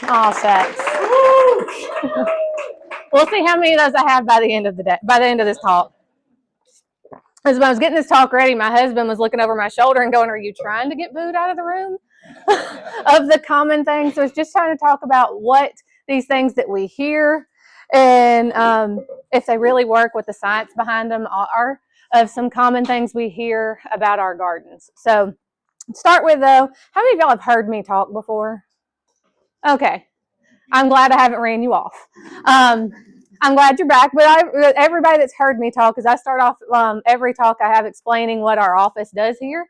Oh, shucks. We'll see how many of those I have by the end of the day, by the end of this talk. As I was getting this talk ready, my husband was looking over my shoulder and going, "Are you trying to get booed out of the room?" Of the common things. So it's just trying to talk about what these things that we hear and if they really work, what the science behind them are, of some common things we hear about our gardens. So start with, though, how many of y'all have heard me talk before? Okay. I'm glad I haven't ran you off. I'm glad you're back, but everybody that's heard me talk, because I start off every talk I have explaining what our office does here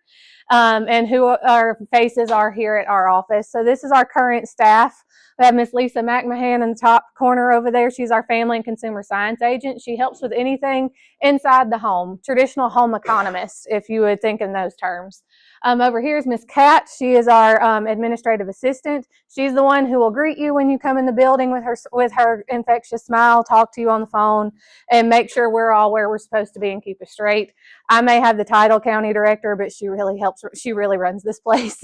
and who our faces are here at our office. So this is our current staff. We have Miss Lisa McMahon in the top corner over there. She's our family and consumer science agent. She helps with anything inside the home, traditional home economist, if you would think in those terms. Over here is Miss Kat. She is our administrative assistant. She's the one who will greet you when you come in the building with her infectious smile, talk to you on the phone, and make sure we're all where we're supposed to be and keep us straight. I may have the title county director, but she really helps. She really runs this place.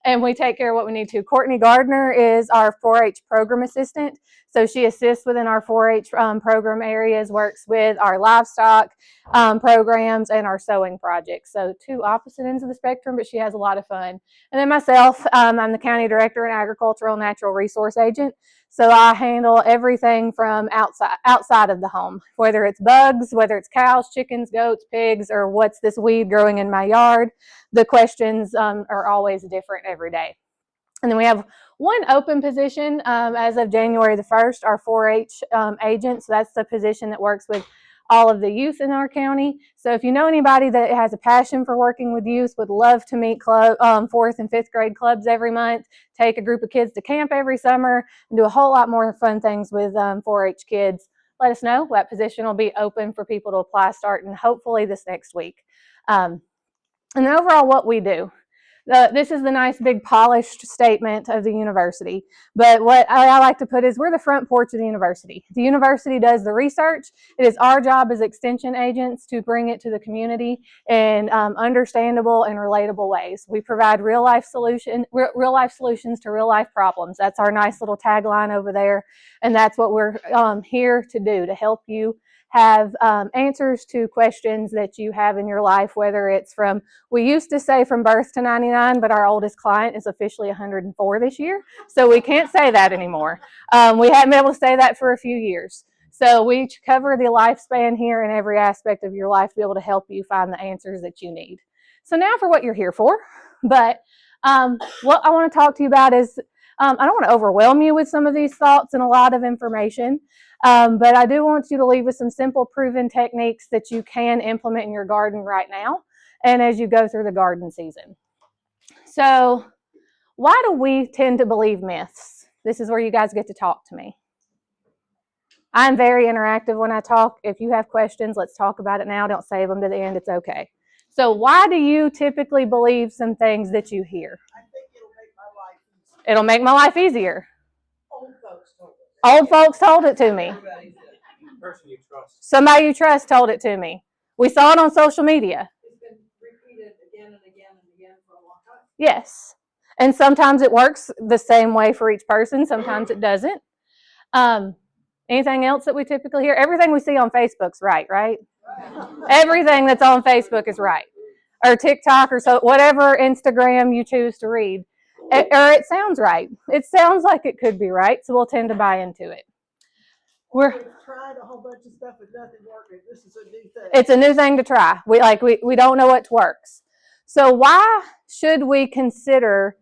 And we take care of what we need to. Courtney Gardner is our 4-H program assistant. So she assists within our 4-H program areas, works with our livestock programs and our sewing projects. So two opposite ends of the spectrum, but she has a lot of fun. And then myself, I'm the county director and agricultural natural resource agent. So I handle everything from outside of the home, whether it's bugs, whether it's cows, chickens, goats, pigs, or what's this weed growing in my yard. The questions are always different every day. And then we have one open position as of January the 1st, our 4-H agent. So that's the position that works with all of the youth in our county. So if you know anybody that has a passion for working with youth, would love to meet 4th and 5th grade clubs every month, take a group of kids to camp every summer, and do a whole lot more fun things with 4-H kids, let us know. That position will be open for people to apply starting hopefully this next week. And then overall, what we do. This is the nice big polished statement of the university. But what I like to put is we're the front porch of the university. The university does the research. It is our job as extension agents to bring it to the community in understandable and relatable ways. We provide real life solutions to real life problems. That's our nice little tagline over there. And that's what we're here to do, to help you have answers to questions that you have in your life, whether it's from, we used to say from birth to 99, but our oldest client is officially 104 this year, so we can't say that anymore. We haven't been able to say that for a few years. So we cover the lifespan here in every aspect of your life to be able to help you find the answers that you need. So now for what you're here for, but what I want to talk to you about is, I don't want to overwhelm you with some of these thoughts and a lot of information. But I do want you to leave with some simple proven techniques that you can implement in your garden right now and as you go through the garden season. So why do we tend to believe myths? This is where you guys get to talk to me. I'm very interactive when I talk. If you have questions, let's talk about it now. Don't save them to the end. It's okay. So why do you typically believe some things that you hear? I think it'll make my life easier. It'll make my life easier. Old folks told it. Old folks told it to me. Person you trust. Somebody you trust told it to me. We saw it on social media. It's been repeated again and again and again for a long time. Yes. And sometimes it works the same way for each person. Sometimes it doesn't. Anything else that we typically hear? Everything we see on Facebook's right? Everything that's on Facebook is right. Or TikTok or so, whatever Instagram you choose to read. Or it sounds right. It sounds like it could be right, so we'll tend to buy into it. We've tried a whole bunch of stuff and nothing working. This is a new thing. It's a new thing to try. We don't know what works. So why should we consider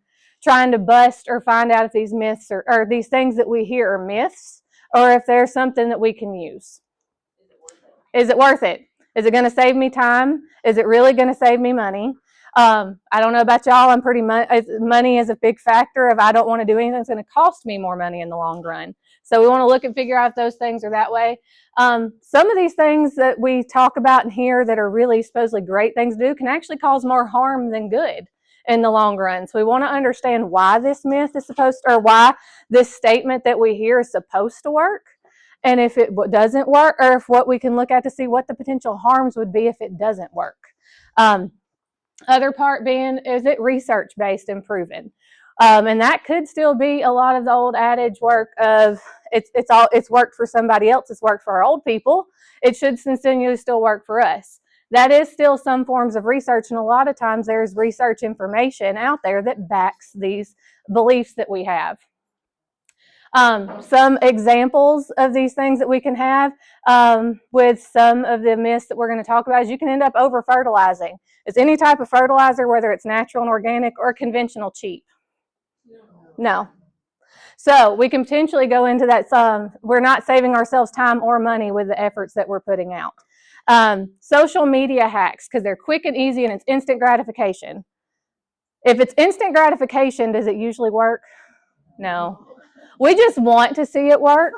trying to bust or find out if these myths or these things that we hear are myths, or if there's something that we can use? Is it worth it? Is it going to save me time? Is it really going to save me money? I don't know about y'all. I'm pretty money is a big factor. If I don't want to do anything that's going to cost me more money in the long run. So we want to look and figure out if those things are that way. Some of these things that we talk about in here that are really supposedly great things to do can actually cause more harm than good in the long run. So we want to understand why this myth is supposed to, or why this statement that we hear is supposed to work. And if it doesn't work, or if what we can look at to see what the potential harms would be if it doesn't work. Other part being, is it research-based and proven? And that could still be a lot of the old adage work of it's worked for somebody else, it's worked for our old people. It should continue to still work for us. That is still some forms of research, and a lot of times there's research information out there that backs these beliefs that we have. Some examples of these things that we can have with some of the myths that we're going to talk about is you can end up over fertilizing. Is any type of fertilizer, whether it's natural and organic or conventional, cheap? No. So we can potentially go into that we're not saving ourselves time or money with the efforts that we're putting out. Social media hacks, because they're quick and easy and it's instant gratification. If it's instant gratification, does it usually work? No. We just want to see it work.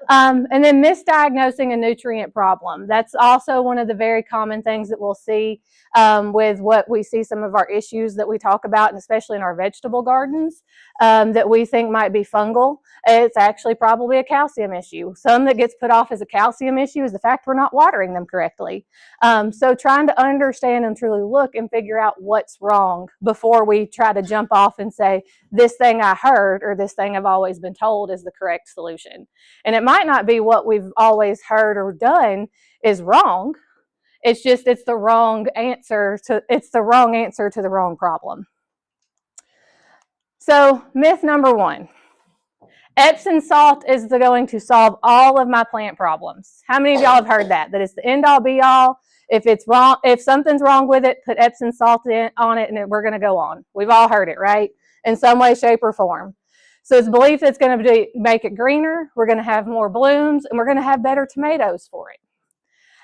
And then misdiagnosing a nutrient problem. That's also one of the very common things that we'll see with what we see some of our issues that we talk about, and especially in our vegetable gardens, that we think might be fungal. It's actually probably a calcium issue. Some that gets put off as a calcium issue is the fact we're not watering them correctly. So trying to understand and truly look and figure out what's wrong before we try to jump off and say, this thing I heard or this thing I've always been told is the correct solution. And it might not be what we've always heard or done is wrong. It's just it's the wrong answer to the wrong problem. So myth number 1. Epsom salt is going to solve all of my plant problems. How many of y'all have heard that? That it's the end all be all. If it's wrong, if something's wrong with it, put Epsom salt on it and we're going to go on. We've all heard it, right? In some way, shape, or form. So it's belief that it's going to make it greener, we're going to have more blooms, and we're going to have better tomatoes for it.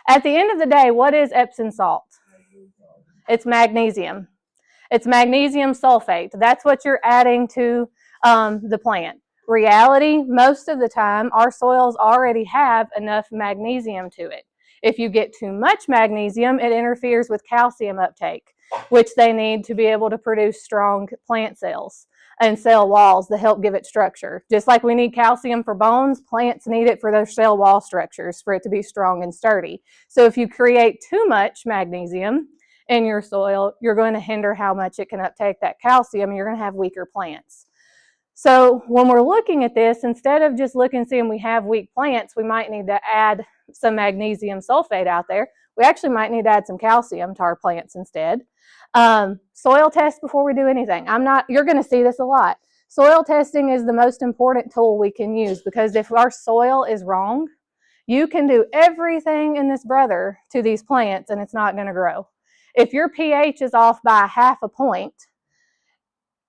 At the end of the day, what is Epsom salt? It's magnesium. It's magnesium sulfate. That's what you're adding to the plant. Reality, most of the time, our soils already have enough magnesium to it. If you get too much magnesium, it interferes with calcium uptake, which they need to be able to produce strong plant cells and cell walls that help give it structure. Just like we need calcium for bones, plants need it for their cell wall structures for it to be strong and sturdy. So if you create too much magnesium in your soil, you're going to hinder how much it can uptake that calcium, and you're going to have weaker plants. So when we're looking at this, instead of just looking and seeing we have weak plants, we might need to add some magnesium sulfate out there. We actually might need to add some calcium to our plants instead. Soil test before we do anything. You're going to see this a lot. Soil testing is the most important tool we can use, because if our soil is wrong, you can do everything in this brother to these plants and it's not going to grow. If your pH is off by 0.5 point,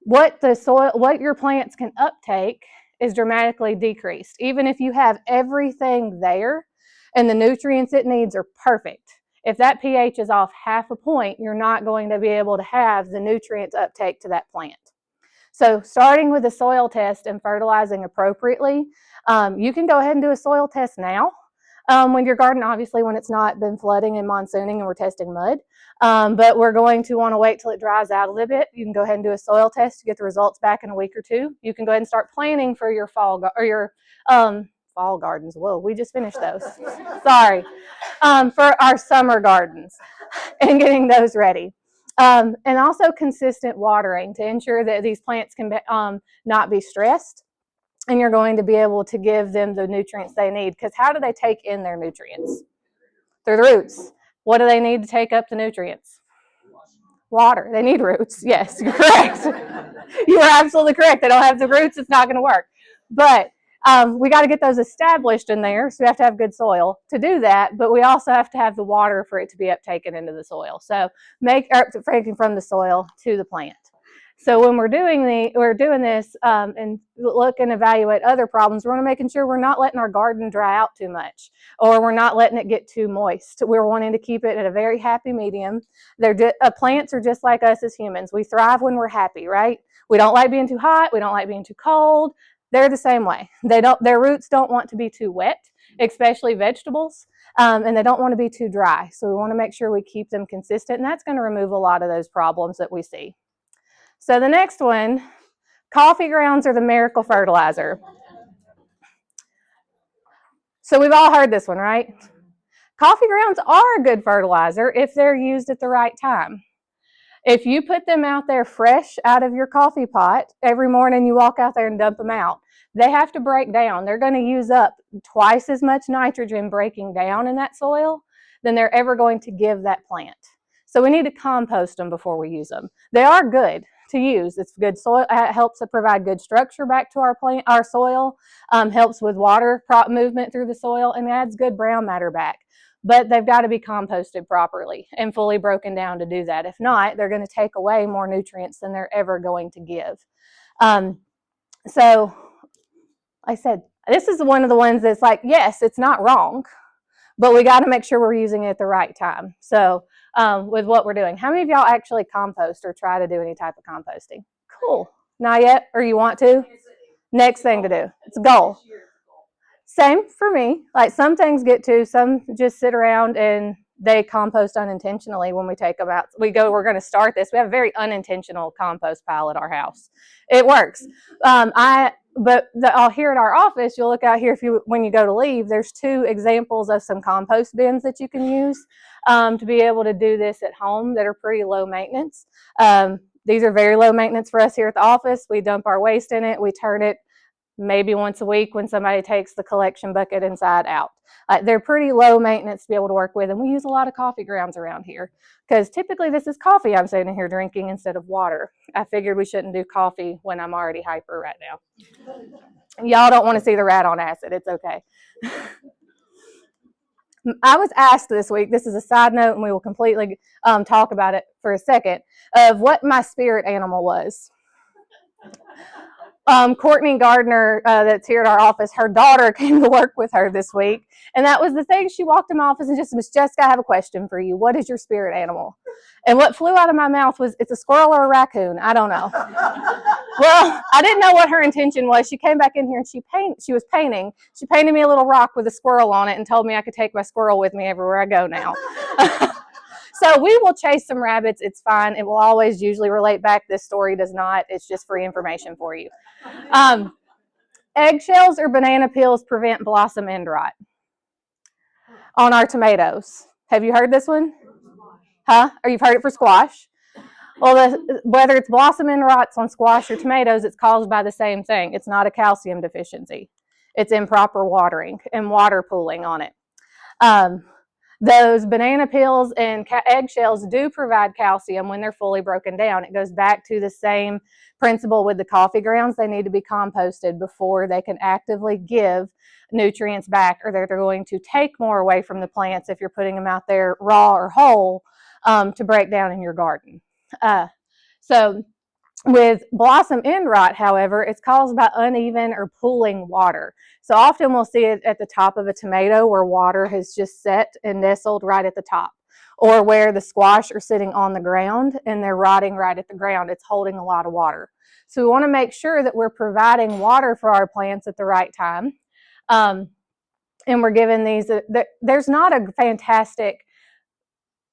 what your plants can uptake is dramatically decreased. Even if you have everything there and the nutrients it needs are perfect, if that pH is off 0.5 point, you're not going to be able to have the nutrients uptake to that plant. So starting with a soil test and fertilizing appropriately, you can go ahead and do a soil test now. When your garden, obviously when it's not been flooding and monsooning and we're testing mud, but we're going to want to wait till it dries out a little bit. You can go ahead and do a soil test to get the results back in a week or 2. You can go ahead and start planning for your fall gardens. Whoa, we just finished those. Sorry. For our summer gardens and getting those ready. And also consistent watering to ensure that these plants can not be stressed, and you're going to be able to give them the nutrients they need. Because how do they take in their nutrients? Through the roots. What do they need to take up the nutrients? Water. They need roots. Yes, you're correct. You are absolutely correct. They don't have the roots, it's not going to work. But we got to get those established in there, so we have to have good soil to do that, but we also have to have the water for it to be uptaken into the soil. So from the soil to the plant. So when we're doing this and look and evaluate other problems, we're making sure we're not letting our garden dry out too much, or we're not letting it get too moist. We're wanting to keep it at a very happy medium. Plants are just like us as humans. We thrive when we're happy, right? We don't like being too hot. We don't like being too cold. They're the same way. Their roots don't want to be too wet, especially vegetables, and they don't want to be too dry. So we want to make sure we keep them consistent, and that's going to remove a lot of those problems that we see. So the next one, coffee grounds are the miracle fertilizer. So we've all heard this one, right? Coffee grounds are a good fertilizer if they're used at the right time. If you put them out there fresh out of your coffee pot, every morning you walk out there and dump them out, they have to break down. They're going to use up twice as much nitrogen breaking down in that soil than they're ever going to give that plant. So we need to compost them before we use them. They are good to use. It's good soil. It helps to provide good structure back to our soil, helps with water movement through the soil, and adds good brown matter back. But they've got to be composted properly and fully broken down to do that. If not, they're going to take away more nutrients than they're ever going to give. So I said, this is one of the ones that's like, yes, it's not wrong, but we got to make sure we're using it at the right time. So with what we're doing, how many of y'all actually compost or try to do any type of composting? Cool. Not yet, or you want to? Next thing to do. It's a goal. Same for me. Like some things get to, some just sit around and they compost unintentionally when we take them out. We're going to start this. We have a very unintentional compost pile at our house. It works. Here at our office, you'll look out here when you go to leave, there's 2 examples of some compost bins that you can use to be able to do this at home that are pretty low maintenance. These are very low maintenance for us here at the office. We dump our waste in it. We turn it maybe once a week when somebody takes the collection bucket inside out. They're pretty low maintenance to be able to work with, and we use a lot of coffee grounds around here because typically this is coffee I'm sitting here drinking instead of water. I figured we shouldn't do coffee when I'm already hyper right now. Y'all don't want to see the rat on acid. It's okay. I was asked this week, this is a side note and we will completely talk about it for a second, of what my spirit animal was. Courtney Gardner, that's here at our office, her daughter came to work with her this week. And that was the thing. She walked in my office and just, Miss Jessica, I have a question for you. What is your spirit animal? And what flew out of my mouth was, it's a squirrel or a raccoon. I don't know. Well, I didn't know what her intention was. She came back in here and she was painting. She painted me a little rock with a squirrel on it and told me I could take my squirrel with me everywhere I go now. So we will chase some rabbits. It's fine. It will always usually relate back. This story does not. It's just free information for you. Eggshells or banana peels prevent blossom end rot on our tomatoes. Have you heard this one? Huh? Or you've heard it for squash? Well, whether it's blossom end rots on squash or tomatoes, it's caused by the same thing. It's not a calcium deficiency. It's improper watering and water pooling on it. Those banana peels and eggshells do provide calcium when they're fully broken down. It goes back to the same principle with the coffee grounds. They need to be composted before they can actively give nutrients back, or they're going to take more away from the plants if you're putting them out there raw or whole to break down in your garden. So with blossom end rot, however, it's caused by uneven or pooling water. So often we'll see it at the top of a tomato where water has just set and nestled right at the top, or where the squash are sitting on the ground and they're rotting right at the ground. It's holding a lot of water. So we want to make sure that we're providing water for our plants at the right time. And we're giving these, there's not a fantastic,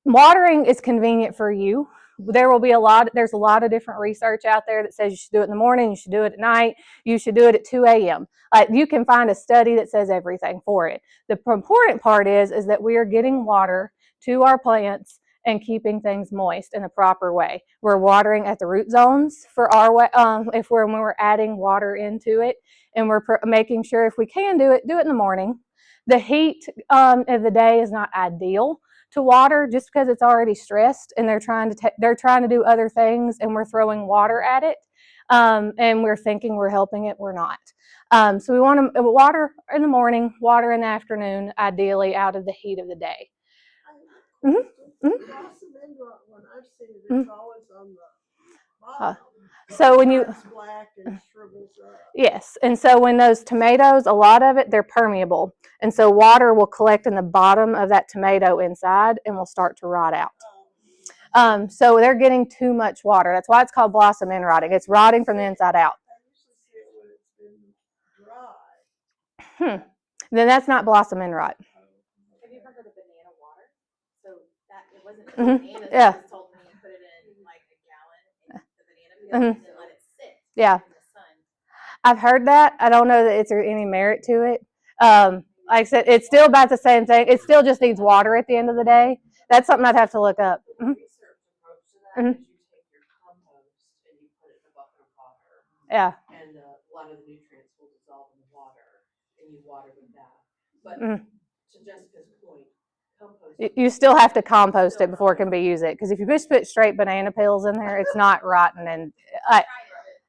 watering is convenient for you. There's a lot of different research out there that says you should do it in the morning, you should do it at night, you should do it at 2 a.m. You can find a study that says everything for it. The important part is that we are getting water to our plants and keeping things moist in the proper way. We're watering at the root zones for our when we're adding water into it, and we're making sure if we can do it in the morning. The heat of the day is not ideal to water just because it's already stressed and they're trying to do other things and we're throwing water at it and we're thinking we're helping it. We're not. So we want to water in the morning, water in the afternoon, ideally out of the heat of the day. Blossom end rot one I've seen, it's always on the bottom. So when you, black and shrivels up. Yes, and so when those tomatoes, a lot of it, they're permeable, and so water will collect in the bottom of that tomato inside and will start to rot out. So they're getting too much water. That's why it's called blossom end rotting. It's rotting from the inside out. I usually see it when it's been dry. Then that's not blossom end rot. Have you ever heard of banana water? So that it wasn't bananas. Yeah. It was told me you put it in like a gallon, the banana peel, and let it sit. Yeah. In the sun. I've heard that. I don't know that it's any merit to it. Like I said, it's still about the same thing. It still just needs water at the end of the day. That's something I'd have to look up. Research approach to that is you Yeah. And a lot of the nutrients will dissolve in the water, and you water with that. But Mm. to Jessica's point, compost. You still have to compost it before it can be used. Because if you just put straight banana peels in there, it's not rotten, and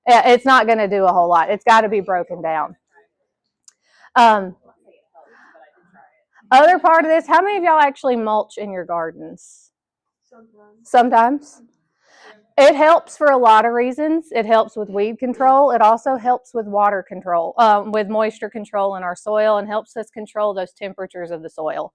it's not going to do a whole lot. It's got to be broken down. Other part of this, how many of y'all actually mulch in your gardens? Sometimes. It helps for a lot of reasons. It helps with weed control. It also helps with water control, with moisture control in our soil, and helps us control those temperatures of the soil.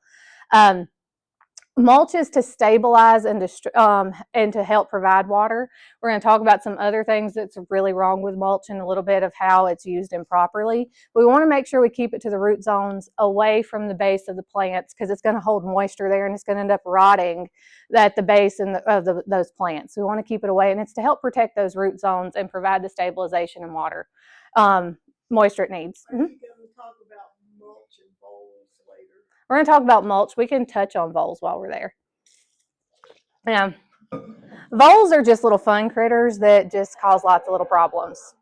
Mulch is to stabilize and to help provide water. We're going to talk about some other things that's really wrong with mulch and a little bit of how it's used improperly. We want to make sure we keep it to the root zones away from the base of the plants, because it's going to hold moisture there and it's going to end up rotting at the base of those plants. We want to keep it away, and it's to help protect those root zones and provide the stabilization and water moisture it needs. Are you going to talk about mulch and bowls later? We're going to talk about mulch. We can touch on voles while we're there. Yeah. Voles are just little fun critters that just cause lots of little problems.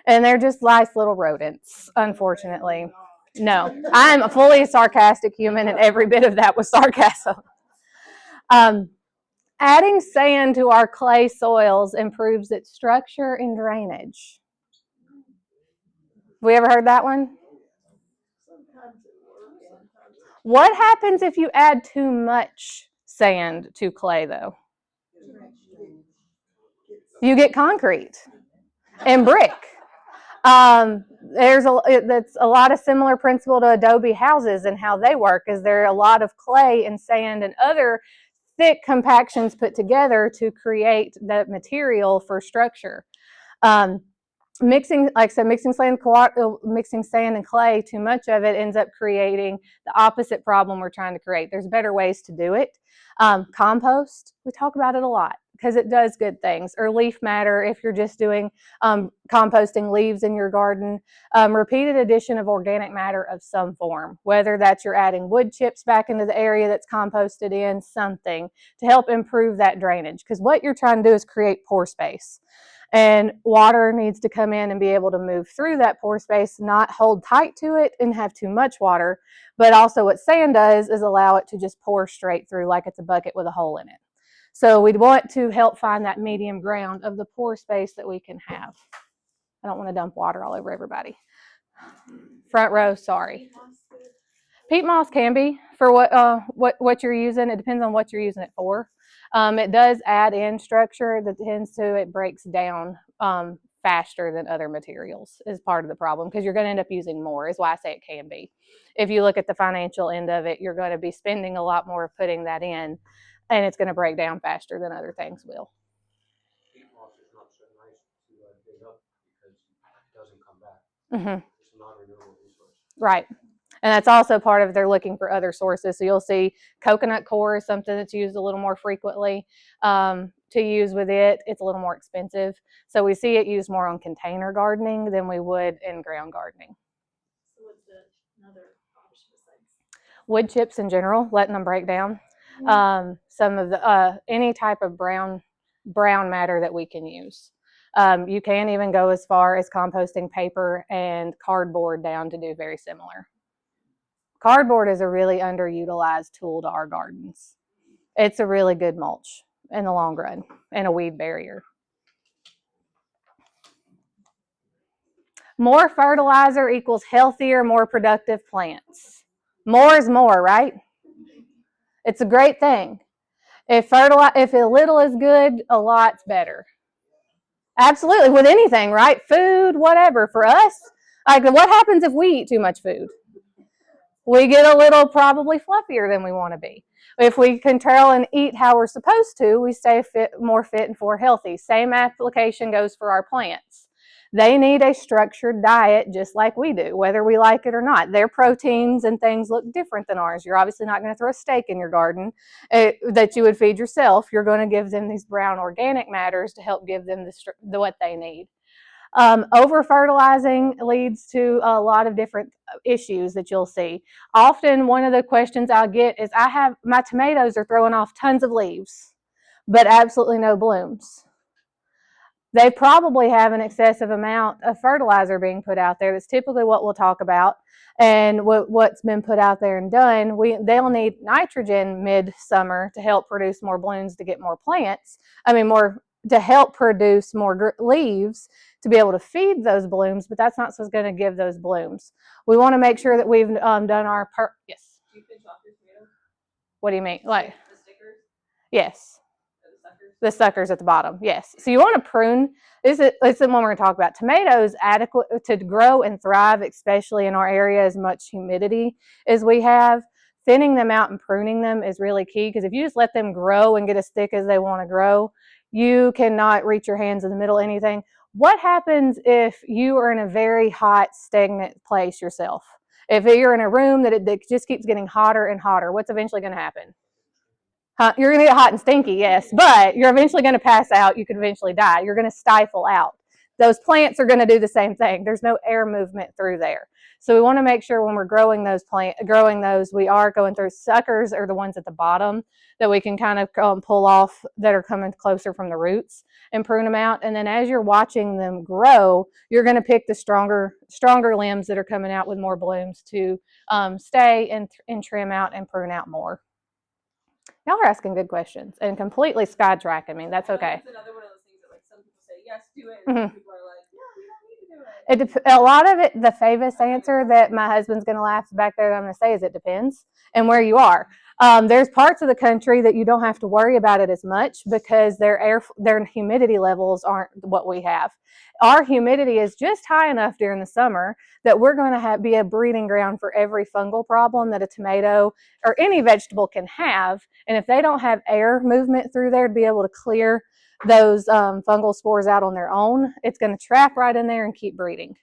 And they're just nice little rodents, unfortunately. No, I am a fully sarcastic human, and every bit of that was sarcasm. Adding sand to our clay soils improves its structure and drainage. Have we ever heard that one? What happens if you add too much sand to clay, though? You get concrete and brick. That's a lot of similar principle to adobe houses and how they work. Is there a lot of clay and sand and other thick compactions put together to create that material for structure. Mixing sand and clay, too much of it ends up creating the opposite problem we're trying to create. There's better ways to do it. Compost, we talk about it a lot because it does good things. Or leaf matter, if you're just doing composting leaves in your garden. Repeated addition of organic matter of some form, whether that's you're adding wood chips back into the area that's composted in, something to help improve that drainage. Because what you're trying to do is create pore space. And water needs to come in and be able to move through that pore space, not hold tight to it and have too much water. But also what sand does is allow it to just pour straight through like it's a bucket with a hole in it. So we'd want to help find that medium ground of the pore space that we can have. I don't want to dump water all over everybody. Front row, sorry. Peat moss can be for what you're using. It depends on what you're using it for. It does add in structure that it breaks down faster than other materials is part of the problem, because you're going to end up using more, is why I say it can be. If you look at the financial end of it, you're going to be spending a lot more putting that in, and it's going to break down faster than other things will. Peat moss is not so nice to dig up because it doesn't come back. Mm-hmm. It's a non-renewable resource. Right. And that's also part of they're looking for other sources. So you'll see coconut coir is something that's used a little more frequently to use with it. It's a little more expensive. So we see it used more on container gardening than we would in ground gardening. So what's another option besides? Wood chips in general, letting them break down. Some of the any type of brown matter that we can use. You can even go as far as composting paper and cardboard down to do very similar. Cardboard is a really underutilized tool to our gardens. It's a really good mulch in the long run and a weed barrier. More fertilizer equals healthier, more productive plants. More is more, right? It's a great thing. If a little is good, a lot's better. Absolutely, with anything, right? Food, whatever. For us, like, what happens if we eat too much food? We get a little probably fluffier than we want to be. If we control and eat how we're supposed to, we stay more fit and more healthy. Same application goes for our plants. They need a structured diet just like we do, whether we like it or not. Their proteins and things look different than ours. You're obviously not going to throw a steak in your garden that you would feed yourself. You're going to give them these brown organic matters to help give them what they need. Over-fertilizing leads to a lot of different issues that you'll see. Often one of the questions I'll get is, my tomatoes are throwing off tons of leaves, but absolutely no blooms. they probably have an excessive amount of fertilizer being put out there. That's typically what we'll talk about, and what's been put out there and done. They'll need nitrogen mid-summer to help produce more blooms to get more plants. More to help produce more leaves to be able to feed those blooms, but that's not what's going to give those blooms. We want to make sure that we've done our yes. Do you pinch off your tomatoes? What do you mean? Like The stickers yes. or the suckers? The suckers at the bottom, yes. So you want to prune. This is the one we're going to talk about. Tomatoes adequate to grow and thrive, especially in our area as much humidity as we have. Thinning them out and pruning them is really key, because if you just let them grow and get as thick as they want to grow, you cannot reach your hands in the middle of anything. What happens if you are in a very hot, stagnant place yourself? If you're in a room that it just keeps getting hotter and hotter, what's eventually going to happen? You're going to get hot and stinky, yes, but you're eventually going to pass out. You could eventually die. You're going to stifle out. Those plants are going to do the same thing. There's no air movement through there. So we want to make sure when we're growing those, we are going through. Suckers are the ones at the bottom that we can kind of pull off that are coming closer from the roots and prune them out. And then as you're watching them grow, you're going to pick the stronger limbs that are coming out with more blooms to stay and trim out and prune out more. Y'all are asking good questions and completely sidetracking me. That's okay. It's another one of those things that, like, some people say yes, do it, and some people are like, yeah, we don't need to do it. A lot of it, the famous answer that my husband's going to laugh back there that I'm going to say is it depends and where you are. There's parts of the country that you don't have to worry about it as much because their humidity levels aren't what we have. Our humidity is just high enough during the summer that we're going to be a breeding ground for every fungal problem that a tomato or any vegetable can have. And if they don't have air movement through there to be able to clear those fungal spores out on their own, it's going to trap right in there and keep breeding.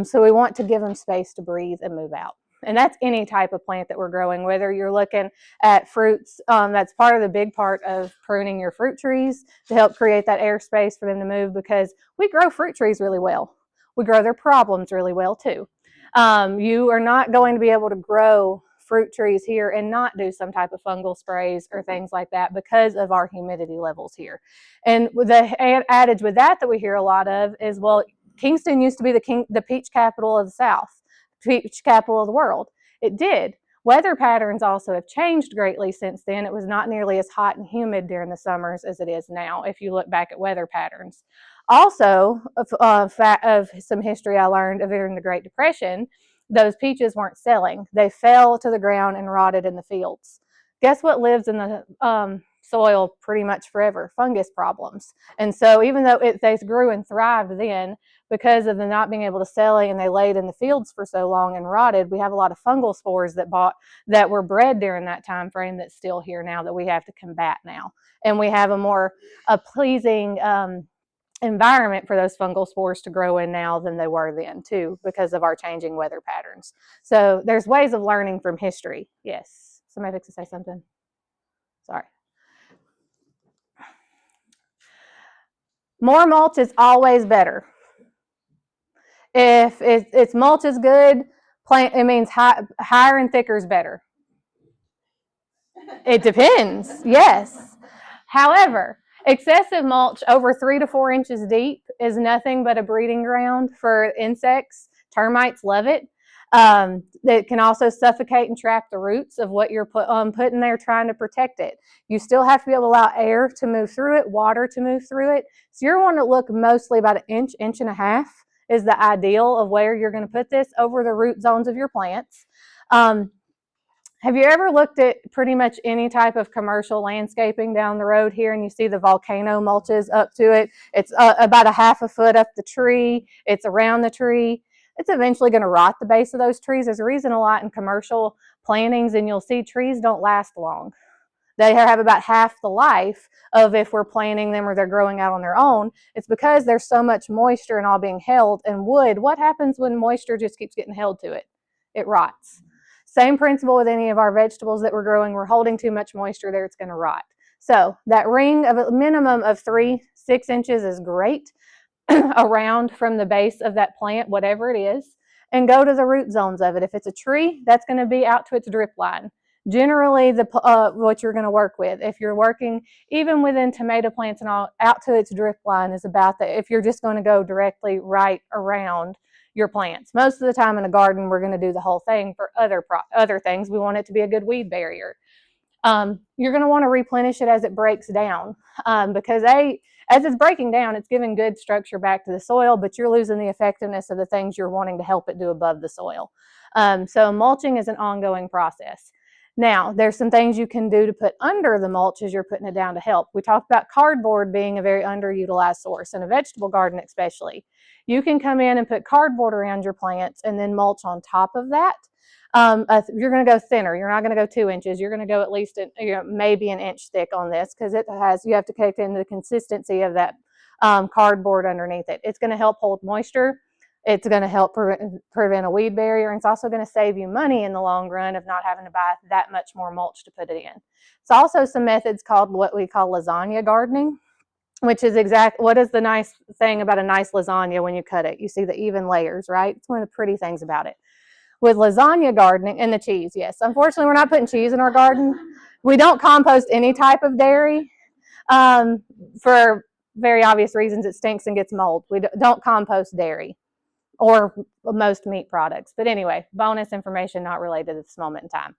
So we want to give them space to breathe and move out. And that's any type of plant that we're growing, whether you're looking at fruits. That's part of the big part of pruning your fruit trees to help create that air space for them to move, because we grow fruit trees really well. We grow their problems really well too. You are not going to be able to grow fruit trees here and not do some type of fungal sprays or things like that because of our humidity levels here. And the adage with that we hear a lot of is, well, Kingston used to be the peach capital of the South, peach capital of the world. It did. Weather patterns also have changed greatly since then. It was not nearly as hot and humid during the summers as it is now, if you look back at weather patterns. Also, of some history I learned during the Great Depression, those peaches weren't selling. They fell to the ground and rotted in the fields. Guess what lives in the soil pretty much forever? Fungus problems. And so even though they grew and thrived then, because of them not being able to sell it and they laid in the fields for so long and rotted, we have a lot of fungal spores that were bred during that time frame that's still here now that we have to combat now. And we have a pleasing environment for those fungal spores to grow in now than they were then too, because of our changing weather patterns. So there's ways of learning from history. Yes, somebody fix to say something. Sorry. More mulch is always better. If its mulch is good, it means higher and thicker is better. It depends, yes. However, excessive mulch over 3 to 4 inches deep is nothing but a breeding ground for insects. Termites love it. It can also suffocate and trap the roots of what you're putting there trying to protect it. You still have to be able to allow air to move through it, water to move through it. So you're wanting to look mostly about an inch and a half is the ideal of where you're going to put this over the root zones of your plants. Have you ever looked at pretty much any type of commercial landscaping down the road here and you see the volcano mulches up to it? It's about a half a foot up the tree. It's around the tree. It's eventually going to rot the base of those trees. There's a reason a lot in commercial plantings, and you'll see trees don't last long. They have about half the life of if we're planting them or they're growing out on their own. It's because there's so much moisture and all being held. And wood, what happens when moisture just keeps getting held to it? It rots. Same principle with any of our vegetables that we're growing. We're holding too much moisture there, it's going to rot. So that ring of a minimum of 3-6 inches is great around from the base of that plant, whatever it is, and go to the root zones of it. If it's a tree, that's going to be out to its drip line. generally what you're going to work with. If you're working even within tomato plants and all, out to its drip line is about that. If you're just going to go directly right around your plants. Most of the time in a garden, we're going to do the whole thing. For other things, we want it to be a good weed barrier. You're going to want to replenish it as it breaks down, because as it's breaking down, it's giving good structure back to the soil, but you're losing the effectiveness of the things you're wanting to help it do above the soil. So mulching is an ongoing process. Now, there's some things you can do to put under the mulch as you're putting it down to help. We talked about cardboard being a very underutilized source, in a vegetable garden especially. You can come in and put cardboard around your plants and then mulch on top of that. You're going to go thinner. You're not going to go 2 inches. You're going to go at least maybe an inch thick on this, because you have to connect into the consistency of that cardboard underneath it. It's going to help hold moisture. It's going to help prevent a weed barrier, and it's also going to save you money in the long run of not having to buy that much more mulch to put it in. It's also some methods called what we call lasagna gardening, which is what is the nice thing about a nice lasagna when you cut it? You see the even layers, right? It's one of the pretty things about it. With lasagna gardening, and the cheese, yes. Unfortunately, we're not putting cheese in our garden. We don't compost any type of dairy for very obvious reasons. It stinks and gets mold. We don't compost dairy or most meat products. But anyway, bonus information not related at this moment in time.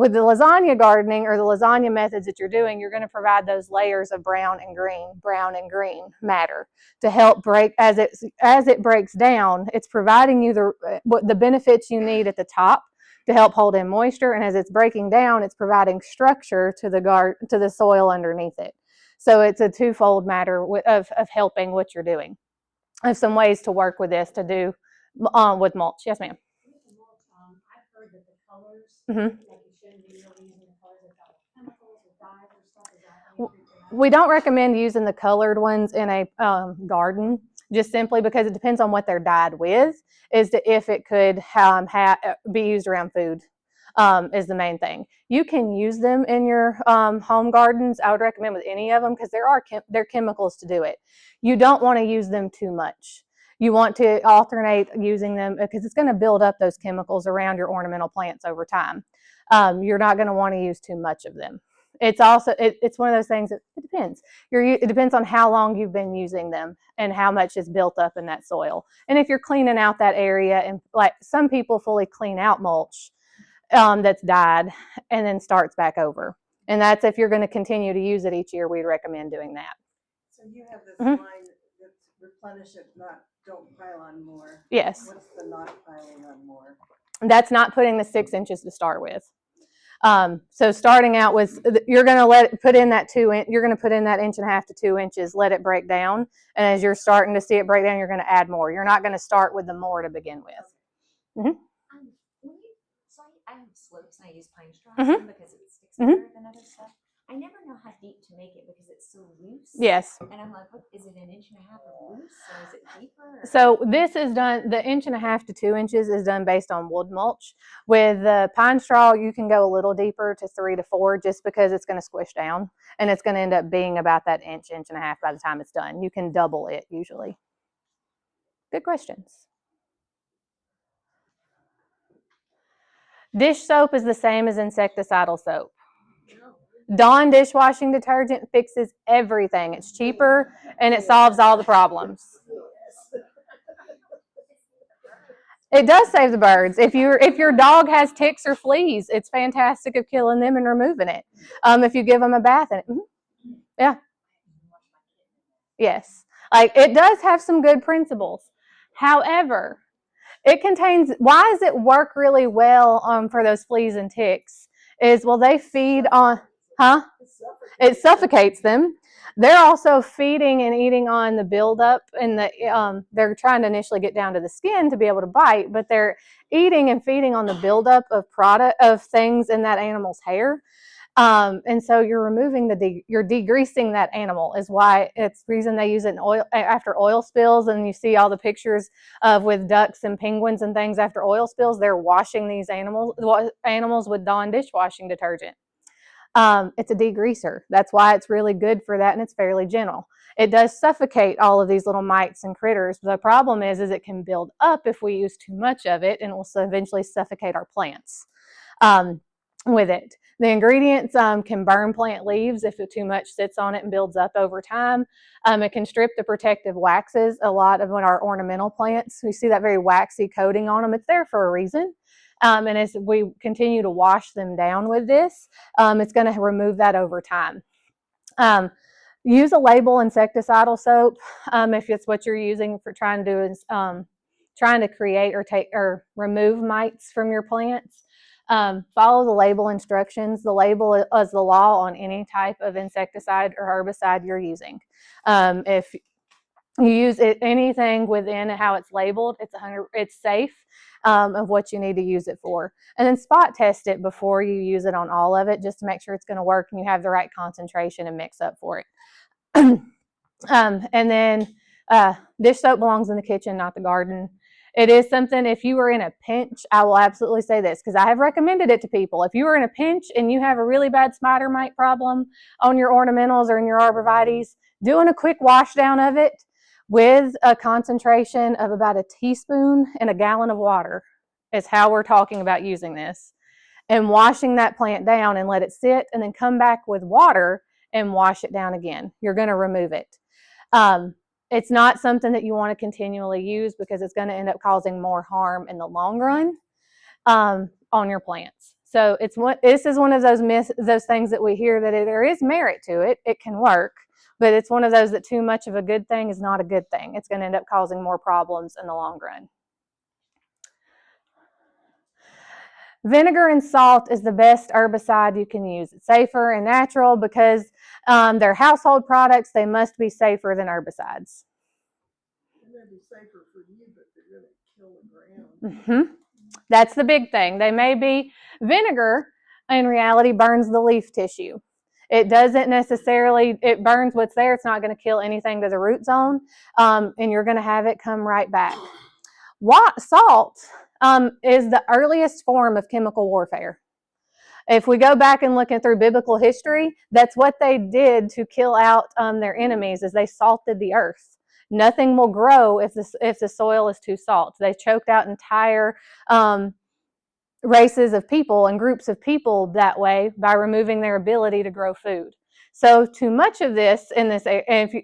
With the lasagna gardening or the lasagna methods that you're doing, you're going to provide those layers of brown and green matter to help break as it breaks down. It's providing you the benefits you need at the top to help hold in moisture, and as it's breaking down, it's providing structure to the soil underneath it. So it's a twofold matter of helping what you're doing. I have some ways to work with this to do with mulch. Yes, ma'am. I've heard that the colors, Mhm. like you shouldn't be really using the colors without chemicals or dyes or stuff. Is that any truth in that? We don't recommend using the colored ones in a garden, just simply because it depends on what they're dyed with, if it could be used around food. Is the main thing. You can use them in your home gardens. I would recommend with any of them, because there are chemicals to do it. You don't want to use them too much. You want to alternate using them, because it's going to build up those chemicals around your ornamental plants over time. You're not going to want to use too much of them. It's also it's one of those things that it depends. It depends on how long you've been using them and how much is built up in that soil. And if you're cleaning out that area, and like some people fully clean out mulch that's dyed and then starts back over. And that's if you're going to continue to use it each year, we'd recommend doing that. So you have this Mhm. line that's replenish it, don't pile on more. Yes. What's the not piling on more? That's not putting the 6 inches to start with. So starting out with, you're going to put in that 1.5 to 2 inches, let it break down. And as you're starting to see it break down, you're going to add more. You're not going to start with the more to begin with. So I have slopes and I use pine straw Mhm. because it sticks Mhm. better than other stuff. I never know how deep to make it because it's so loose. Yes. And I'm like, what is it, 1.5 inches of loose, or is it deeper? Or? So this is done, the 1.5 to 2 inches is done based on wood mulch. With the pine straw, you can go a little deeper to 3 to 4, just because it's going to squish down, and it's going to end up being about that inch and a half by the time it's done. You can double it usually. Good questions. Dish soap is the same as insecticidal soap. Dawn dishwashing detergent fixes everything. It's cheaper and it solves all the problems. It does save the birds. If your dog has ticks or fleas, it's fantastic at killing them and removing it. If you give them a bath in it. Yeah. Yes. Like, it does have some good principles. However, why does it work really well for those fleas and ticks? They feed on, it suffocates them. They're also feeding and eating on the buildup, and they're trying to initially get down to the skin to be able to bite, but they're eating and feeding on the buildup of things in that animal's hair. And so you're removing you're degreasing that animal, is why it's the reason they use it in oil after oil spills. And you see all the pictures with ducks and penguins and things after oil spills. They're washing these animals with Dawn dishwashing detergent. It's a degreaser. That's why it's really good for that, and it's fairly gentle. It does suffocate all of these little mites and critters. The problem is it can build up if we use too much of it, and it will eventually suffocate our plants. with it. The ingredients can burn plant leaves if too much sits on it and builds up over time. It can strip the protective waxes. A lot of our ornamental plants, we see that very waxy coating on them. It's there for a reason. And as we continue to wash them down with this, it's going to remove that over time. Use a label insecticidal soap if it's what you're using for trying to create or remove mites from your plants. Follow the label instructions. The label is the law on any type of insecticide or herbicide you're using. If you use anything within how it's labeled, it's safe of what you need to use it for. And then spot test it before you use it on all of it, just to make sure it's going to work and you have the right concentration and mix up for it. And then dish soap belongs in the kitchen, not the garden. It is something, if you are in a pinch, I will absolutely say this, because I have recommended it to people. If you are in a pinch and you have a really bad spider mite problem on your ornamentals or in your arborvitaes, doing a quick wash down of it with a concentration of about a teaspoon in a gallon of water is how we're talking about using this. And washing that plant down and let it sit, and then come back with water and wash it down again. You're going to remove it. It's not something that you want to continually use because it's going to end up causing more harm in the long run on your plants. So this is one of those things that we hear that there is merit to it. It can work, but it's one of those that too much of a good thing is not a good thing. It's going to end up causing more problems in the long run. Vinegar and salt is the best herbicide you can use. It's safer and natural because they're household products. They must be safer than herbicides. It may be safer for you, but they're going to kill the ground. That's the big thing. They may be. Vinegar, in reality, burns the leaf tissue. It doesn't necessarily, it burns what's there. It's not going to kill anything to the root zone, and you're going to have it come right back. Salt is the earliest form of chemical warfare. If we go back and look through biblical history, that's what they did to kill out their enemies, is they salted the earth. Nothing will grow if the soil is too salt. They choked out entire races of people and groups of people that way by removing their ability to grow food. So too much of this in this,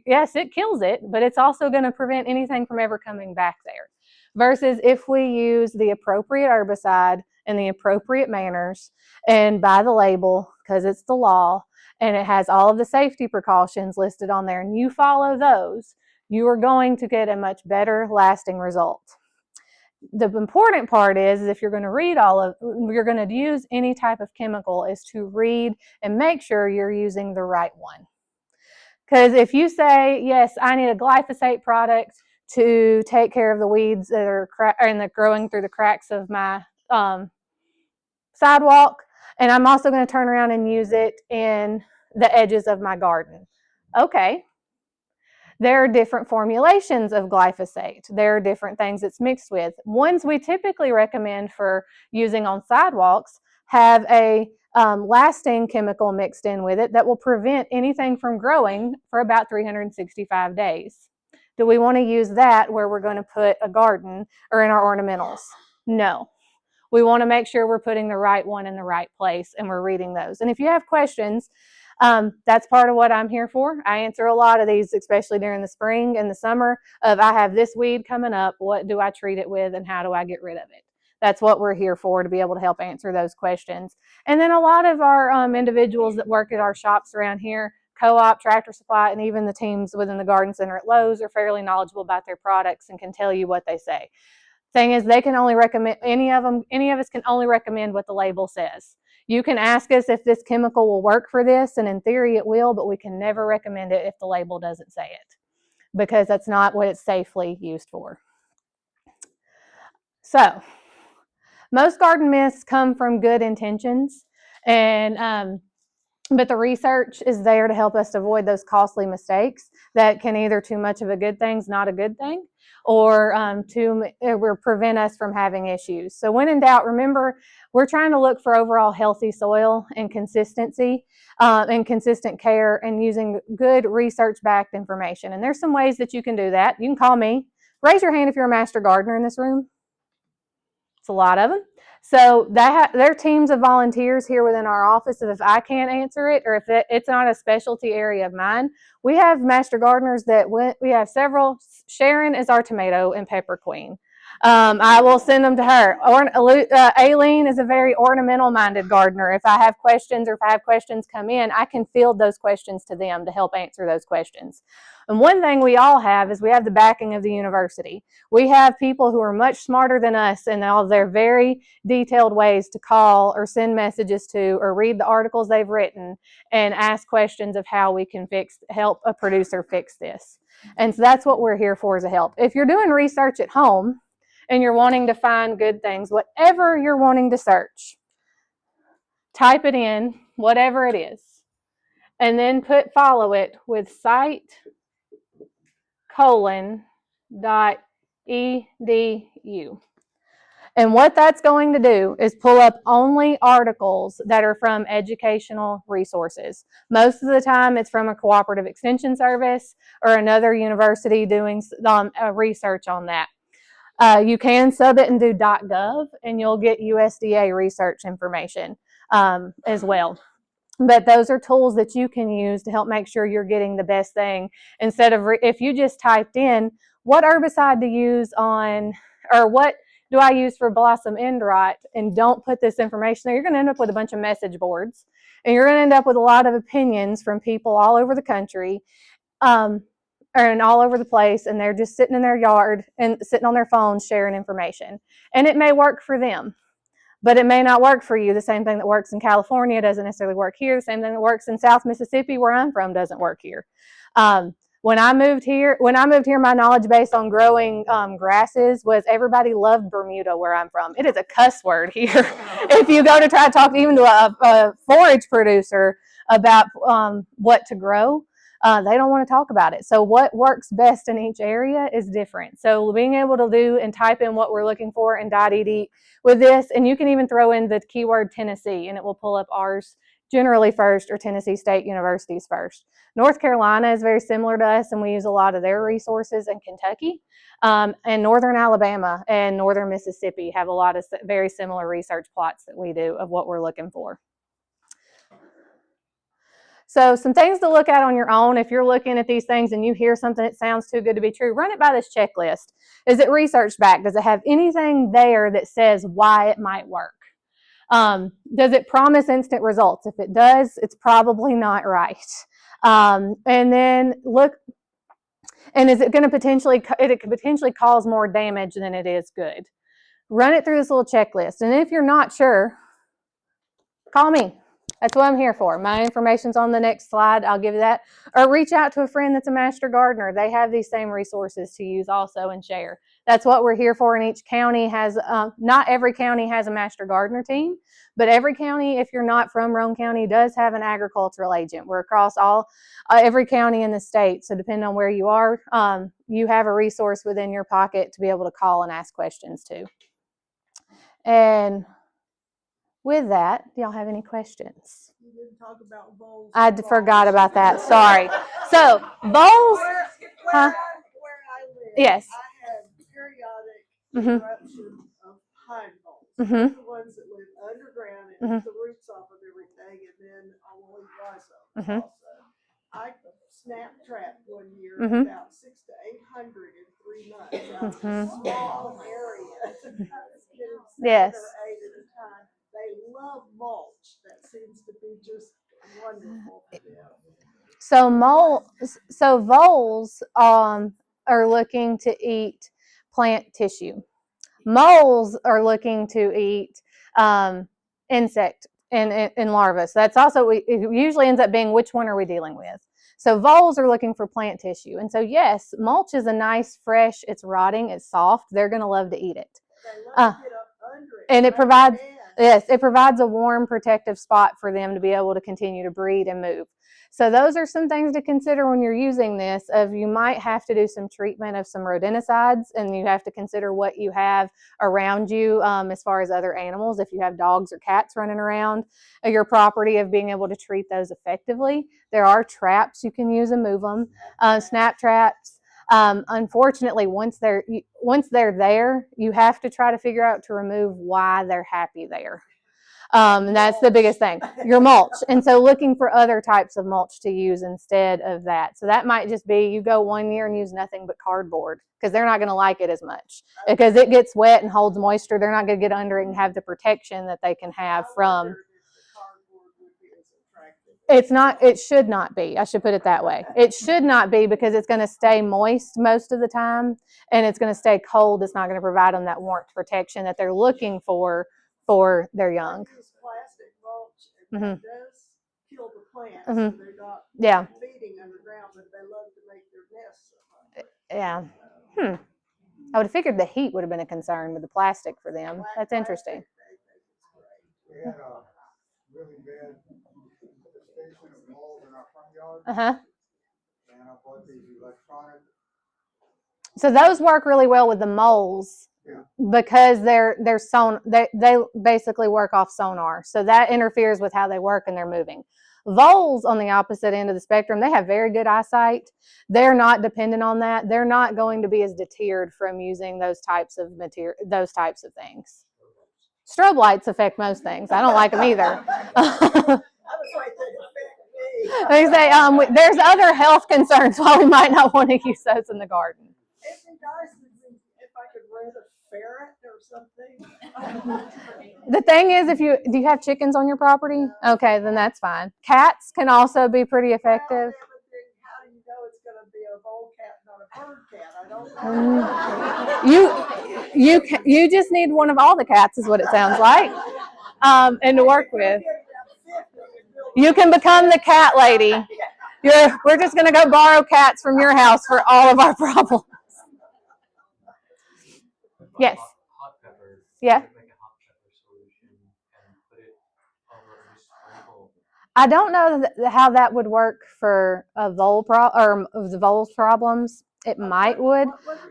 yes, it kills it, but it's also going to prevent anything from ever coming back there. Versus if we use the appropriate herbicide in the appropriate manners and by the label, because it's the law and it has all of the safety precautions listed on there, and you follow those, you are going to get a much better lasting result. The important part is if you're going to use any type of chemical, is to read and make sure you're using the right one. Because if you say, yes, I need a glyphosate product to take care of the weeds that are growing through the cracks of my sidewalk, and I'm also going to turn around and use it in the edges of my garden. Okay. There are different formulations of glyphosate. There are different things it's mixed with. Ones we typically recommend for using on sidewalks have a lasting chemical mixed in with it that will prevent anything from growing for about 365 days. Do we want to use that where we're going to put a garden or in our ornamentals? No. We want to make sure we're putting the right one in the right place and we're reading those. And if you have questions, that's part of what I'm here for. I answer a lot of these, especially during the spring and the summer, of I have this weed coming up, what do I treat it with and how do I get rid of it? That's what we're here for, to be able to help answer those questions. And then a lot of our individuals that work at our shops around here, Co-op, Tractor Supply, and even the teams within the garden center at Lowe's are fairly knowledgeable about their products and can tell you what they say. Thing is, they can only recommend, any of us can only recommend what the label says. You can ask us if this chemical will work for this, and in theory it will, but we can never recommend it if the label doesn't say it, because that's not what it's safely used for. So, most garden myths come from good intentions, but the research is there to help us avoid those costly mistakes that can either too much of a good thing is not a good thing, or prevent us from having issues. So when in doubt, remember, we're trying to look for overall healthy soil and consistency and consistent care and using good research-backed information. And there's some ways that you can do that. You can call me. Raise your hand if you're a master gardener in this room. It's a lot of them. So there are teams of volunteers here within our office. If I can't answer it, or if it's not a specialty area of mine, we have master gardeners we have several. Sharon is our tomato and pepper queen. I will send them to her. Aileen is a very ornamental-minded gardener. If I have questions, or if I have questions come in, I can field those questions to them to help answer those questions. And one thing we all have is we have the backing of the university. We have people who are much smarter than us in all their very detailed ways to call or send messages to or read the articles they've written and ask questions of how we can help a producer fix this. And so that's what we're here for, is a help. If you're doing research at home and you're wanting to find good things, whatever you're wanting to search, type it in, whatever it is, and then follow it with cite:/.edu. And what that's going to do is pull up only articles that are from educational resources. Most of the time it's from a cooperative extension service or another university doing research on that. You can sub it and do .gov, and you'll get USDA research information as well. But those are tools that you can use to help make sure you're getting the best thing. Instead of, if you just typed in what herbicide to use on, or what do I use for blossom end rot, and don't put this information there, you're going to end up with a bunch of message boards. And you're going to end up with a lot of opinions from people all over the country and all over the place. And they're just sitting in their yard and sitting on their phones sharing information. And it may work for them, but it may not work for you. The same thing that works in California doesn't necessarily work here. The same thing that works in South Mississippi, where I'm from, doesn't work here. When I moved here, my knowledge base on growing grasses was everybody loved Bermuda where I'm from. It is a cuss word here. If you go to try to talk even to a forage producer about what to grow, they don't want to talk about it. So what works best in each area is different. So being able to do and type in what we're looking for in .ed with this, and you can even throw in the keyword Tennessee, and it will pull up ours generally first, or Tennessee State University's first. North Carolina is very similar to us, and we use a lot of their resources in Kentucky. And Northern Alabama and Northern Mississippi have a lot of very similar research plots that we do of what we're looking for. So some things to look at on your own. If you're looking at these things and you hear something that sounds too good to be true, run it by this checklist. Is it research backed? Does it have anything there that says why it might work? Does it promise instant results? If it does, it's probably not right. And then look, and is it going to potentially cause more damage than it is good? Run it through this little checklist. And if you're not sure, call me. That's what I'm here for. My information's on the next slide. I'll give you that. Or reach out to a friend that's a master gardener. They have these same resources to use also and share. That's what we're here for. And each county has, not every county has a master gardener team, but every county, if you're not from Roane County, does have an agricultural agent. We're across every county in the state. So depending on where you are, you have a resource within your pocket to be able to call and ask questions to. And with that, do y'all have any questions? You didn't talk about voles. I forgot about that. Sorry. So voles. Huh? Where I live, Yes. I have periodic Mhm. eruptions of pine voles. Mhm. The ones that live underground and eat the roots off of everything, and then always rhizomes Mhm. also. I snap trapped one year Mhm. about 600 to 800 in 3 months out of a small area. Yes. 7 or 8 at a time. They love mulch. That seems to be just wonderful for them. So voles are looking to eat plant tissue. Moles are looking to eat insect and larvae. So that's also, it usually ends up being which one are we dealing with. So voles are looking for plant tissue. And so yes, mulch is a nice, fresh, it's rotting, it's soft. They're going to love to eat it. They love to get up under it. And it provides a warm, protective spot for them to be able to continue to breed and move. So those are some things to consider when you're using this. You might have to do some treatment of some rodenticides, and you have to consider what you have around you as far as other animals. If you have dogs or cats running around your property, of being able to treat those effectively. There are traps you can use and move them, snap traps. Unfortunately, once they're there, you have to try to figure out to remove why they're happy there. And that's the biggest thing, your mulch. And so looking for other types of mulch to use instead of that. So that might just be you go 1 year and use nothing but cardboard because they're not going to like it as much because it gets wet and holds moisture. They're not going to get under it and have the protection that they can have from. It's not, it should not be. I should put it that way. It should not be because it's going to stay moist most of the time and it's going to stay cold. It's not going to provide them that warmth protection that they're looking for their young. Plastic mulch, and Mhm. that does kill the plants. Mhm. So they're not Yeah. feeding underground, but they love to make their nests. Yeah. I would have figured the heat would have been a concern with the plastic for them. That's interesting. We had a really bad infestation of mold in our front yard, Uh-huh. and I bought these electronic. So those work really well with the moles Yeah. because they're they basically work off sonar. So that interferes with how they work and they're moving. Voles on the opposite end of the spectrum, they have very good eyesight. They're not dependent on that. They're not going to be as deterred from using those types of those types of things. Strobe lights affect most things. I don't like them either. I was like, they affect me. They say there's other health concerns why we might not want to use those in the garden. It'd be nice if I could rent a ferret or something. The thing is, do you have chickens on your property? Okay, then that's fine. Cats can also be pretty effective. How do you know it's going to be a vole cat, not a bird cat? I don't know. You just need one of all the cats, is what it sounds like, and to work with. You can become the cat lady. We're just going to go borrow cats from your house for all of our problems. Yes. Hot pepper. Yeah. Make a hot pepper solution and put it over a sprinkle. I don't know how that would work for a vole or the vole's problems. It might would.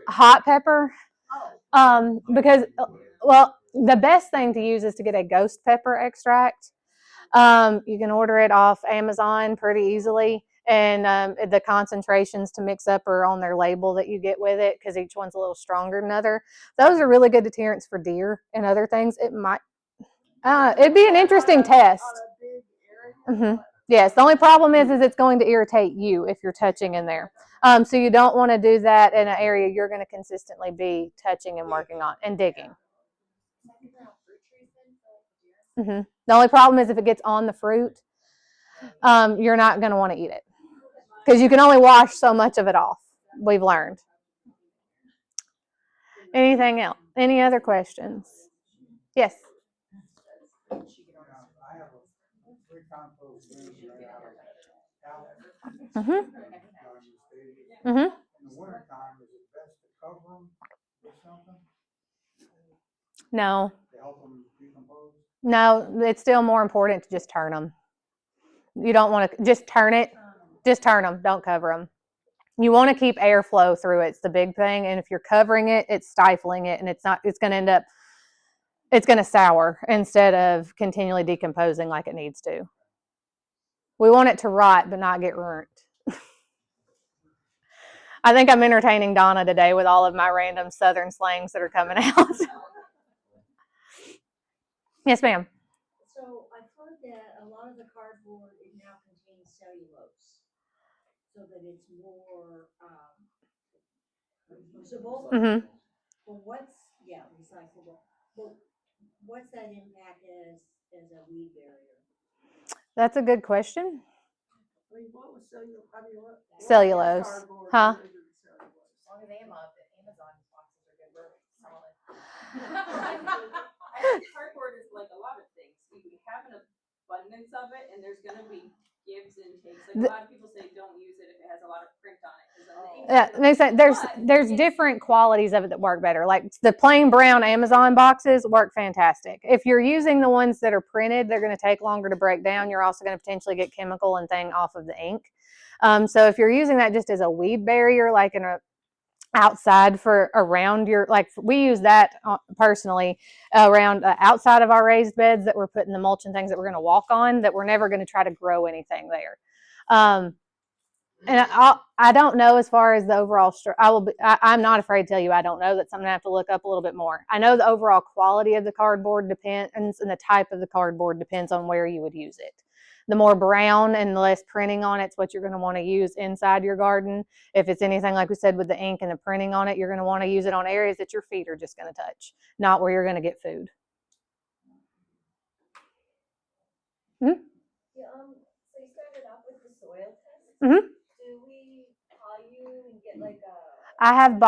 Hot pepper. Because well, the best thing to use is to get a ghost pepper extract. You can order it off Amazon pretty easily. And the concentrations to mix up are on their label that you get with it because each one's a little stronger than other. Those are really good deterrents for deer and other things. It'd be an interesting test. Yes, the only problem is it's going to irritate you if you're touching in there. So you don't want to do that in an area you're going to consistently be touching and working on and digging. The only problem is if it gets on the fruit, you're not going to want to eat it because you can only wash so much of it off. We've learned. Anything else? Any other questions? Yes. I have a free compost bin right out of pallet. In the wintertime, is it best to cover them with something No. to help them decompose? No, it's still more important to just turn them. You don't want to just turn it. Just turn them. Don't cover them. You want to keep airflow through it. It's the big thing. And if you're covering it, it's stifling it, and it's going to end up. It's going to sour instead of continually decomposing like it needs to. We want it to rot but not get ruined. I think I'm entertaining Donna today with all of my random Southern slangs that are coming out. Yes, ma'am. So I've heard that a lot of the cardboard it now contains cellulose, so that it's more reusable. Mm-hmm. Well, recyclable. But what's that impact as a weed barrier? That's a good question. What was Cellulose. Huh? As long as Amazon boxes are good, we're solid. I think cardboard is like a lot of things. You have an abundance of it, and there's gonna be gives and takes. Like a lot of people say, don't use it if it has a lot of print on it. 'Cause then the ink Yeah, they say there's different qualities of it that work better. Like the plain brown Amazon boxes work fantastic. If you're using the ones that are printed, they're going to take longer to break down. You're also going to potentially get chemical and thing off of the ink. So if you're using that just as a weed barrier, like in a outside for around your, like we use that personally around outside of our raised beds that we're putting the mulch and things that we're going to walk on, that we're never going to try to grow anything there. And I don't know as far as the overall, I'm not afraid to tell you I don't know. That's something I have to look up a little bit more. I know the overall quality of the cardboard depends, and the type of the cardboard depends on where you would use it. The more brown and the less printing on it's what you're going to want to use inside your garden. If it's anything like we said with the ink and the printing on it, you're going to want to use it on areas that your feet are just going to touch, not where you're going to get food. Yeah, so you started off with the soil test. Mhm. Do we call you and get like a? I have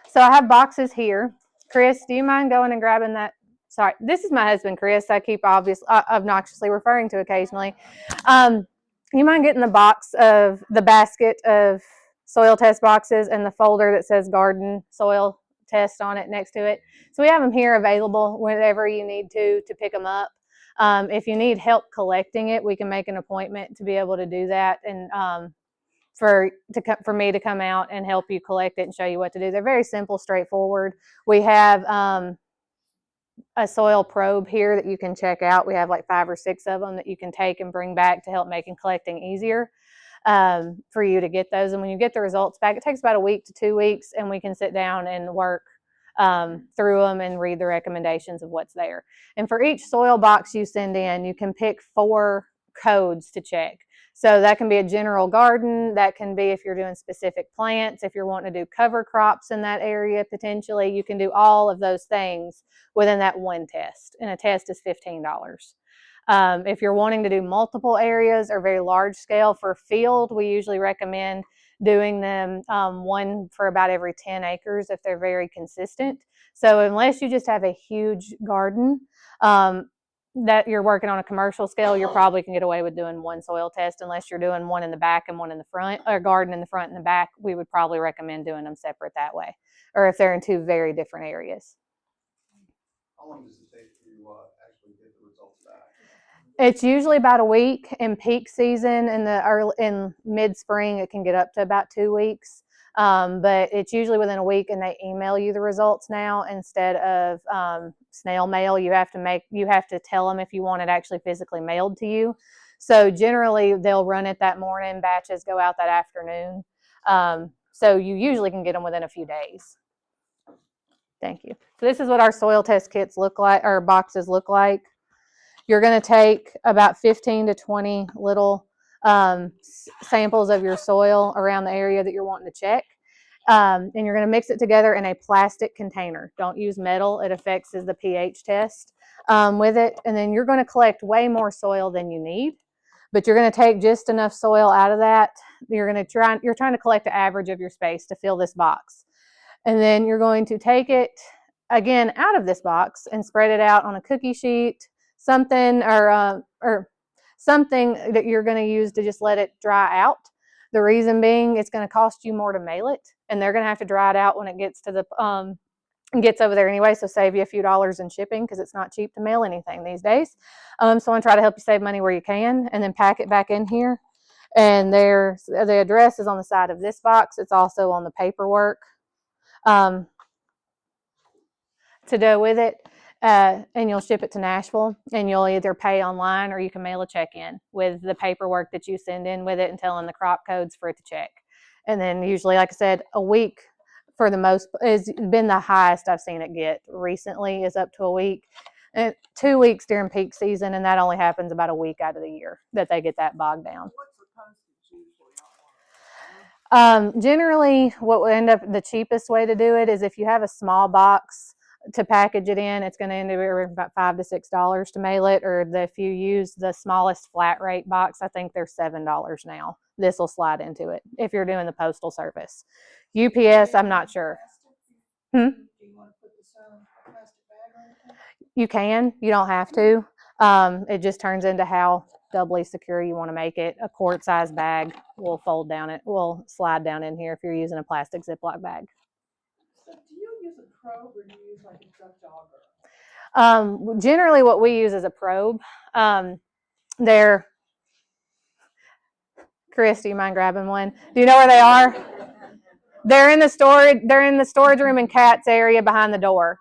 So I have boxes here. Chris, do you mind going and grabbing that? Sorry, this is my husband, Chris. I keep obnoxiously referring to occasionally. You mind getting the basket of soil test boxes and the folder that says garden soil test on it next to it? So we have them here available whenever you need to pick them up. If you need help collecting it, we can make an appointment to be able to do that, and for me to come out and help you collect it and show you what to do. They're very simple, straightforward. We have a soil probe here that you can check out. We have like 5 or 6 of them that you can take and bring back to help making collecting easier for you to get those. And when you get the results back, it takes about a week to 2 weeks, and we can sit down and work through them and read the recommendations of what's there. And for each soil box you send in, you can pick 4 codes to check. So that can be a general garden. That can be if you're doing specific plants. If you're wanting to do cover crops in that area, potentially, you can do all of those things within that one test. And a test is $15. If you're wanting to do multiple areas or very large scale for field, we usually recommend doing them one for about every 10 acres if they're very consistent. So unless you just have a huge garden that you're working on a commercial scale, you're probably can get away with doing one soil test. Unless you're doing one in the back and one in the front, or garden in the front and the back, we would probably recommend doing them separate that way, or if they're in 2 very different areas. How long does it take to actually get the results back? It's usually about a week. In peak season, in mid-spring, it can get up to about 2 weeks. But it's usually within a week, and they email you the results now instead of snail mail. You have to tell them if you want it actually physically mailed to you. So generally, they'll run it that morning. Batches go out that afternoon. So you usually can get them within a few days. Thank you. So this is what our soil test kits look like, or boxes look like. You're going to take about 15 to 20 little samples of your soil around the area that you're wanting to check. And you're going to mix it together in a plastic container. Don't use metal. It affects the pH test with it. And then you're going to collect way more soil than you need. But you're going to take just enough soil out of that. You're trying to collect the average of your space to fill this box. And then you're going to take it again out of this box and spread it out on a cookie sheet, something or something that you're going to use to just let it dry out. The reason being, it's going to cost you more to mail it, and they're going to have to dry it out when it gets to gets over there anyway. So save you a few dollars in shipping, because it's not cheap to mail anything these days. So I want to try to help you save money where you can, and then pack it back in here. And the address is on the side of this box. It's also on the paperwork to go with it, and you'll ship it to Nashville, and you'll either pay online or you can mail a check in with the paperwork that you send in with it and tell them the crop codes for it to check. And then usually, like I said, a week for the most has been the highest I've seen it get recently, is up to a week. And 2 weeks during peak season, and that only happens about a week out of the year that they get that bogged down. What's the postage usually on? Generally, what will end up the cheapest way to do it is if you have a small box to package it in, it's going to end up about $5 to $6 to mail it. Or if you use the smallest flat rate box, I think they're $7 now. This will slide into it if you're doing the postal service. UPS, I'm not sure. Do you want to put this in a plastic bag or anything? You can. You don't have to. It just turns into how doubly secure you want to make it. A quart-sized bag will will slide down in here if you're using a plastic Ziploc bag. So do you use a probe, or do you use like a Dutch auger? Generally, what we use is a probe. Chris, do you mind grabbing one? Do you know where they are? They're in the storage room in Kat's area behind the door.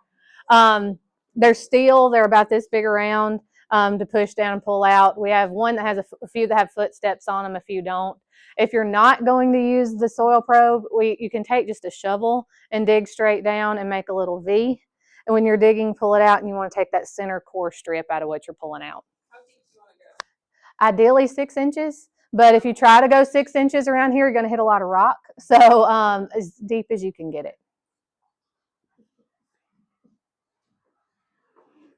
They're steel. They're about this big around. to push down and pull out. We have one that has a few that have footsteps on them, a few don't. If you're not going to use the soil probe, you can take just a shovel and dig straight down and make a little V. And when you're digging, pull it out, and you want to take that center core strip out of what you're pulling out. How deep do you want to go? Ideally 6 inches, but if you try to go 6 inches around here, you're going to hit a lot of rock. So as deep as you can get it.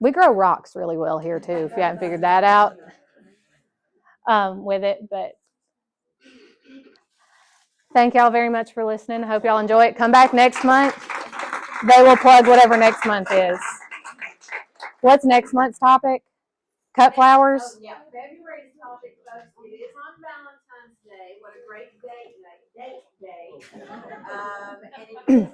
We grow rocks really well here too, if you haven't figured that out with it. But thank y'all very much for listening. I hope y'all enjoy it. Come back next month. They will plug whatever next month is. What's next month's topic? Cut flowers? Oh, yeah, February's topic, folks, it is on Valentine's Day. What a great date day. And it is